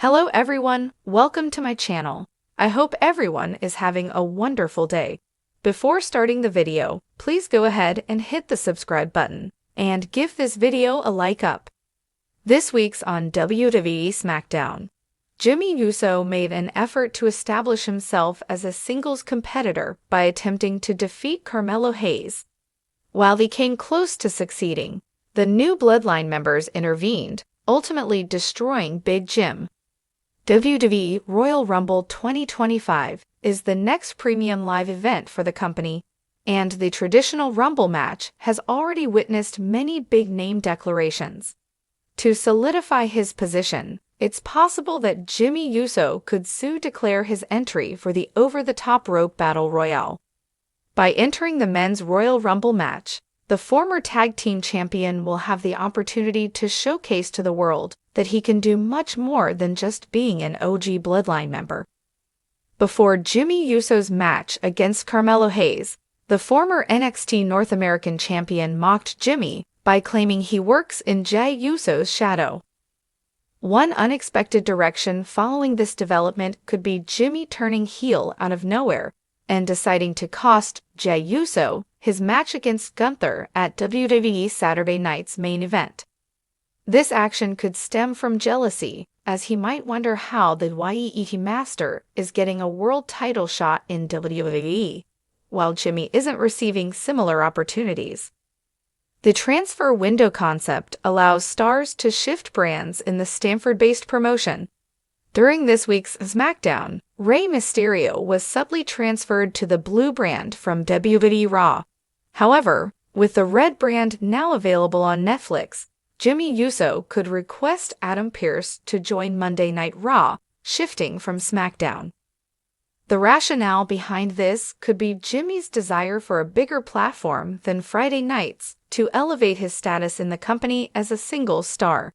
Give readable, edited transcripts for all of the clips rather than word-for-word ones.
Hello everyone, welcome to my channel. I hope everyone is having a wonderful day. Before starting the video, please go ahead and hit the subscribe button and give this video a like up. This week's on WWE SmackDown, Jimmy Uso made an effort to establish himself as a singles competitor by attempting to defeat Carmelo Hayes. While he came close to succeeding, the new Bloodline members intervened, ultimately destroying Big Jim. WWE Royal Rumble 2025 is the next premium live event for the company, and the traditional Rumble match has already witnessed many big-name declarations. To solidify his position, it's possible that Jimmy Uso could soon declare his entry for the over-the-top rope battle royale. By entering the men's Royal Rumble match, the former tag team champion will have the opportunity to showcase to the world that he can do much more than just being an OG Bloodline member. Before Jimmy Uso's match against Carmelo Hayes, the former NXT North American champion mocked Jimmy by claiming he works in Jey Uso's shadow. One unexpected direction following this development could be Jimmy turning heel out of nowhere and deciding to cost Jey Uso his match against Gunther at WWE Saturday Night's main event. This action could stem from jealousy, as he might wonder how the WWE Master is getting a world title shot in WWE, while Jimmy isn't receiving similar opportunities. The transfer window concept allows stars to shift brands in the Stanford-based promotion. During this week's SmackDown, Rey Mysterio was subtly transferred to the blue brand from WWE Raw. However, with the red brand now available on Netflix, Jimmy Uso could request Adam Pearce to join Monday Night Raw, shifting from SmackDown. The rationale behind this could be Jimmy's desire for a bigger platform than Friday nights to elevate his status in the company as a single star.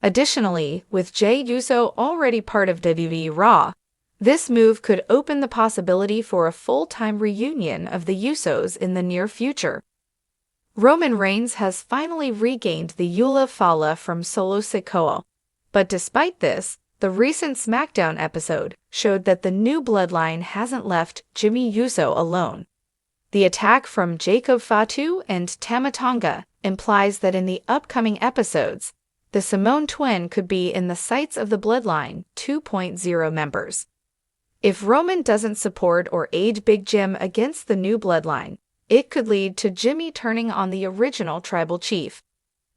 Additionally, with Jey Uso already part of WWE Raw, this move could open the possibility for a full-time reunion of the Usos in the near future. Roman Reigns has finally regained the Eula Fala from Solo Sikoa, but despite this, the recent SmackDown episode showed that the new bloodline hasn't left Jimmy Uso alone. The attack from Jacob Fatu and Tama Tonga implies that in the upcoming episodes, the Samoan twin could be in the sights of the Bloodline 2.0 members. If Roman doesn't support or aid Big Jim against the new Bloodline, it could lead to Jimmy turning on the original tribal chief.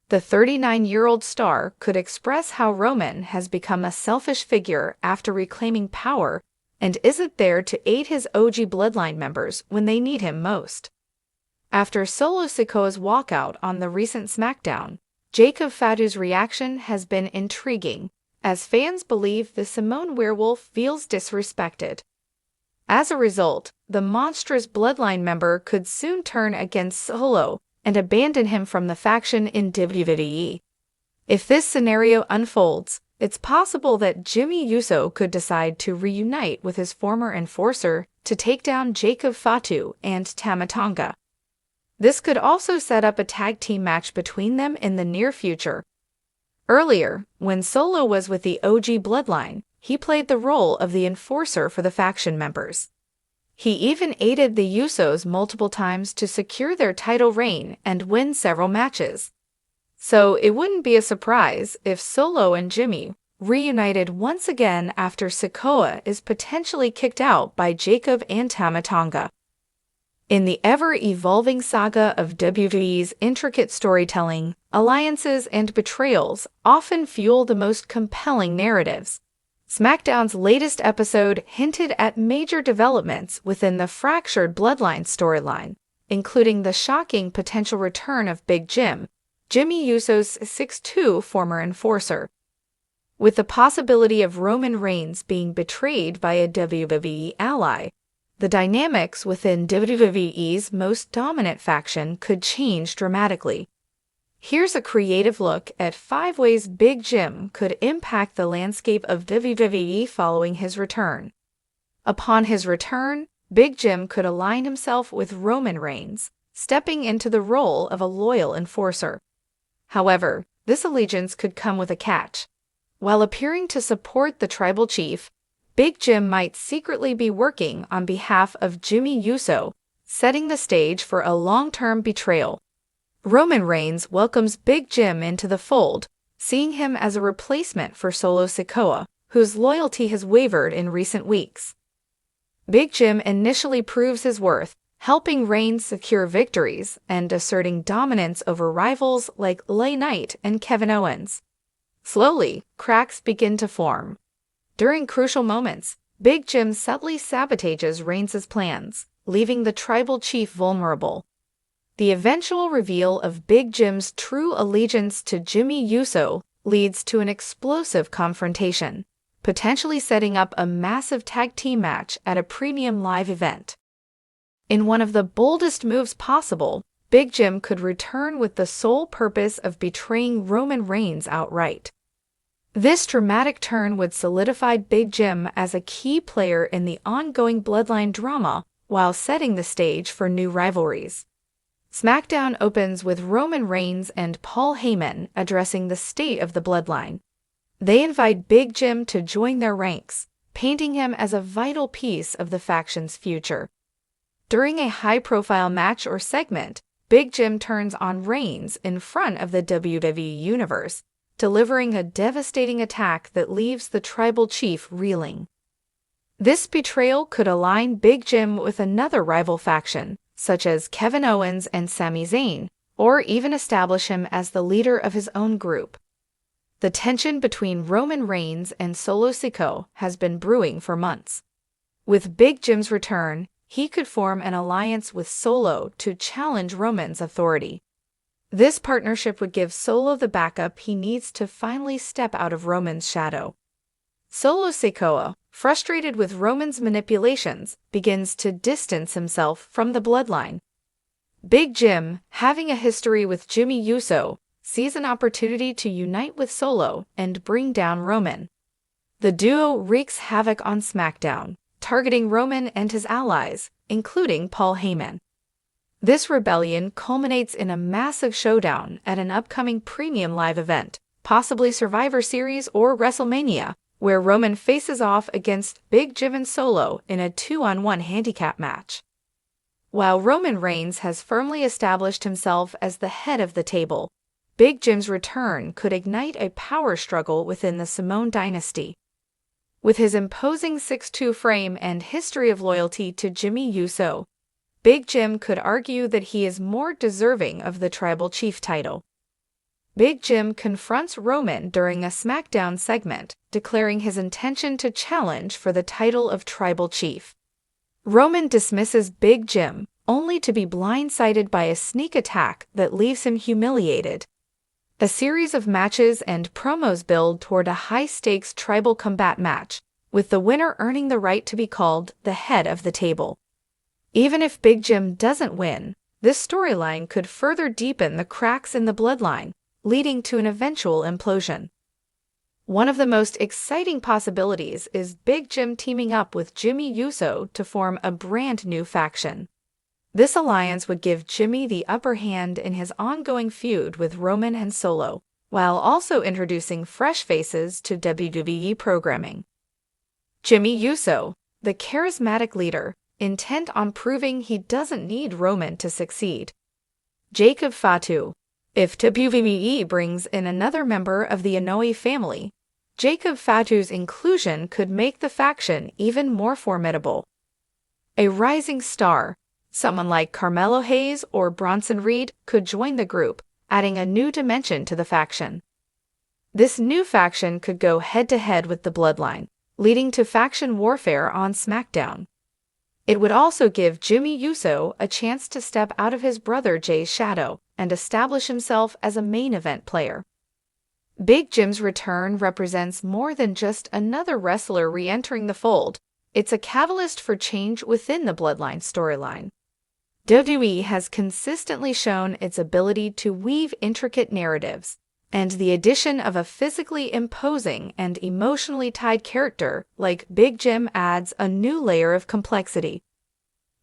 The 39-year-old star could express how Roman has become a selfish figure after reclaiming power and isn't there to aid his OG Bloodline members when they need him most. After Solo Sikoa's walkout on the recent SmackDown, Jacob Fatu's reaction has been intriguing, as fans believe the Samoan werewolf feels disrespected. As a result, the monstrous Bloodline member could soon turn against Solo and abandon him from the faction in WWE. If this scenario unfolds, it's possible that Jimmy Uso could decide to reunite with his former enforcer to take down Jacob Fatu and Tama Tonga. This could also set up a tag team match between them in the near future. Earlier, when Solo was with the OG Bloodline, he played the role of the enforcer for the faction members. He even aided the Usos multiple times to secure their title reign and win several matches. So it wouldn't be a surprise if Solo and Jimmy reunited once again after Sikoa is potentially kicked out by Jacob and Tama Tonga. In the ever-evolving saga of WWE's intricate storytelling, alliances and betrayals often fuel the most compelling narratives. SmackDown's latest episode hinted at major developments within the fractured Bloodline storyline, including the shocking potential return of Big Jim, Jimmy Uso's 6'2" former enforcer. With the possibility of Roman Reigns being betrayed by a WWE ally, the dynamics within WWE's most dominant faction could change dramatically. Here's a creative look at 5 ways Big Jim could impact the landscape of WWE following his return. Upon his return, Big Jim could align himself with Roman Reigns, stepping into the role of a loyal enforcer. However, this allegiance could come with a catch. While appearing to support the tribal chief, Big Jim might secretly be working on behalf of Jimmy Uso, setting the stage for a long-term betrayal. Roman Reigns welcomes Big Jim into the fold, seeing him as a replacement for Solo Sikoa, whose loyalty has wavered in recent weeks. Big Jim initially proves his worth, helping Reigns secure victories and asserting dominance over rivals like LA Knight and Kevin Owens. Slowly, cracks begin to form. During crucial moments, Big Jim subtly sabotages Reigns' plans, leaving the tribal chief vulnerable. The eventual reveal of Big Jim's true allegiance to Jimmy Uso leads to an explosive confrontation, potentially setting up a massive tag team match at a premium live event. In one of the boldest moves possible, Big Jim could return with the sole purpose of betraying Roman Reigns outright. This dramatic turn would solidify Big Jim as a key player in the ongoing bloodline drama while setting the stage for new rivalries. SmackDown opens with Roman Reigns and Paul Heyman addressing the state of the bloodline. They invite Big Jim to join their ranks, painting him as a vital piece of the faction's future. During a high-profile match or segment, Big Jim turns on Reigns in front of the WWE Universe, delivering a devastating attack that leaves the tribal chief reeling. This betrayal could align Big Jim with another rival faction, such as Kevin Owens and Sami Zayn, or even establish him as the leader of his own group. The tension between Roman Reigns and Solo Sikoa has been brewing for months. With Big Jim's return, he could form an alliance with Solo to challenge Roman's authority. This partnership would give Solo the backup he needs to finally step out of Roman's shadow. Solo Sikoa, frustrated with Roman's manipulations, begins to distance himself from the bloodline. Big Jim, having a history with Jimmy Uso, sees an opportunity to unite with Solo and bring down Roman. The duo wreaks havoc on SmackDown, targeting Roman and his allies, including Paul Heyman. This rebellion culminates in a massive showdown at an upcoming premium live event, possibly Survivor Series or WrestleMania, where Roman faces off against Big Jim and Solo in a 2-on-1 handicap match. While Roman Reigns has firmly established himself as the head of the table, Big Jim's return could ignite a power struggle within the Samoan dynasty. With his imposing 6'2" frame and history of loyalty to Jimmy Uso, Big Jim could argue that he is more deserving of the tribal chief title. Big Jim confronts Roman during a SmackDown segment, declaring his intention to challenge for the title of tribal chief. Roman dismisses Big Jim, only to be blindsided by a sneak attack that leaves him humiliated. A series of matches and promos build toward a high-stakes tribal combat match, with the winner earning the right to be called the head of the table. Even if Big Jim doesn't win, this storyline could further deepen the cracks in the bloodline, leading to an eventual implosion. One of the most exciting possibilities is Big Jim teaming up with Jimmy Uso to form a brand new faction. This alliance would give Jimmy the upper hand in his ongoing feud with Roman and Solo, while also introducing fresh faces to WWE programming. Jimmy Uso, the charismatic leader, intent on proving he doesn't need Roman to succeed. Jacob Fatu. If WWE brings in another member of the Inoue family, Jacob Fatu's inclusion could make the faction even more formidable. A rising star, someone like Carmelo Hayes or Bronson Reed, could join the group, adding a new dimension to the faction. This new faction could go head-to-head with the Bloodline, leading to faction warfare on SmackDown. It would also give Jimmy Uso a chance to step out of his brother Jay's shadow and establish himself as a main event player. Big Jim's return represents more than just another wrestler re-entering the fold. It's a catalyst for change within the Bloodline storyline. WWE has consistently shown its ability to weave intricate narratives, and the addition of a physically imposing and emotionally tied character like Big Jim adds a new layer of complexity.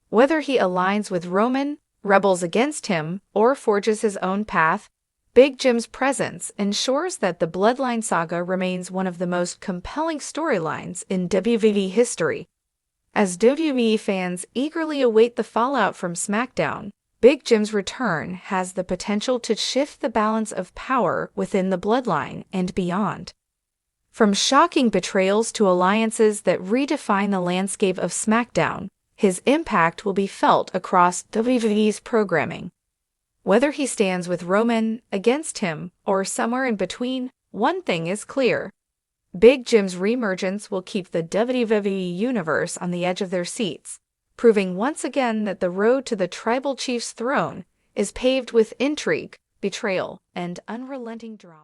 Whether he aligns with Roman, rebels against him, or forges his own path, Big Jim's presence ensures that the Bloodline saga remains one of the most compelling storylines in WWE history. As WWE fans eagerly await the fallout from SmackDown, Big Jim's return has the potential to shift the balance of power within the Bloodline and beyond. From shocking betrayals to alliances that redefine the landscape of SmackDown, his impact will be felt across WWE's programming. Whether he stands with Roman, against him, or somewhere in between, one thing is clear. Big Jim's reemergence will keep the WWE Universe on the edge of their seats, proving once again that the road to the Tribal Chief's throne is paved with intrigue, betrayal, and unrelenting drama.